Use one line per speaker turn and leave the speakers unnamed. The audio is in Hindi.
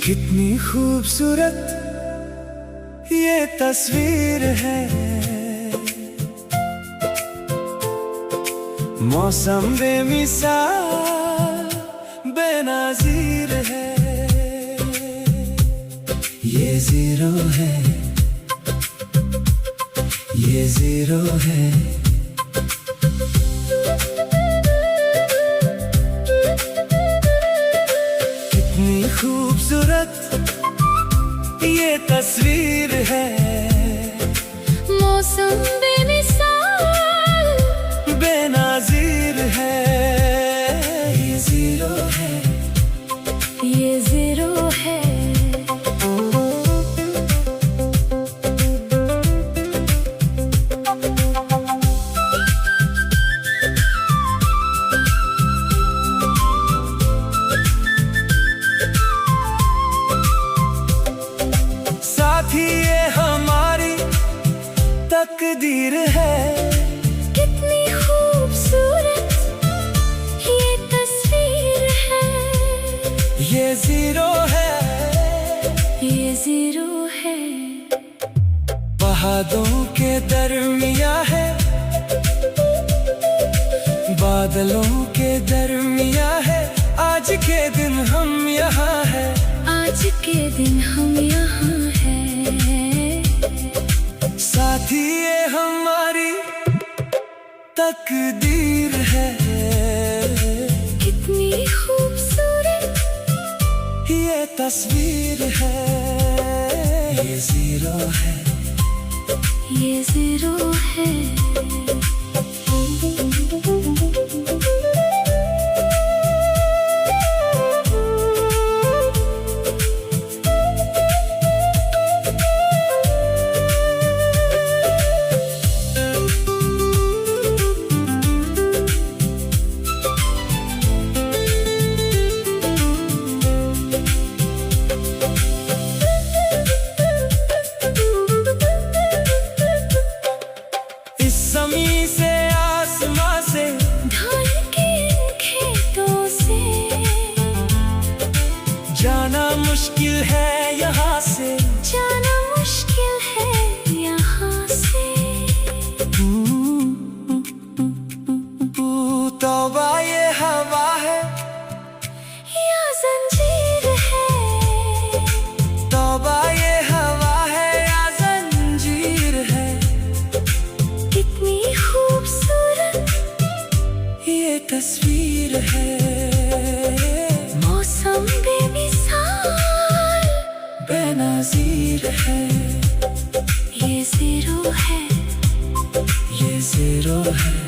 कितनी खूबसूरत ये तस्वीर है, मौसम बेमिसाल बेनज़ीर है। ये ज़ीरो है, ये ज़ीरो है। कितनी खूबसूरत ये तस्वीर है,
मौसम बेमिसाल
बेनज़ीर है। ये ज़ीरो है,
ये ज़ीरो है।
साथी ये हमारी तकदीर है।
कितनी खूबसूरत ये तस्वीर है।
ये ज़ीरो है,
ये ज़ीरो है।
पहाड़ों के दरमिया है, बादलों के दरमिया है। आज के दिन हम यहाँ है,
आज के दिन हम यहाँ हैं।
साथी ये हमारी तकदीर है।
कितनी खूबसूरत
ये तस्वीर है। ये ज़ीरो है,
ये ज़ीरो है।
ज़मीं से आसमां से
ढल के इन खेतों से
जाना मुश्किल है यहाँ से।
जाना मुश्किल है यहाँ से।
तौबा ये हवा है
या जंजीर है।
तौबा ये हवा है या जंजीर है।
कितनी खूबसूरत
ये तस्वीर है।
मौसम बेमिसाल
बेनज़ीर है।
ये ज़ीरो है।
ये ज़ीरो है।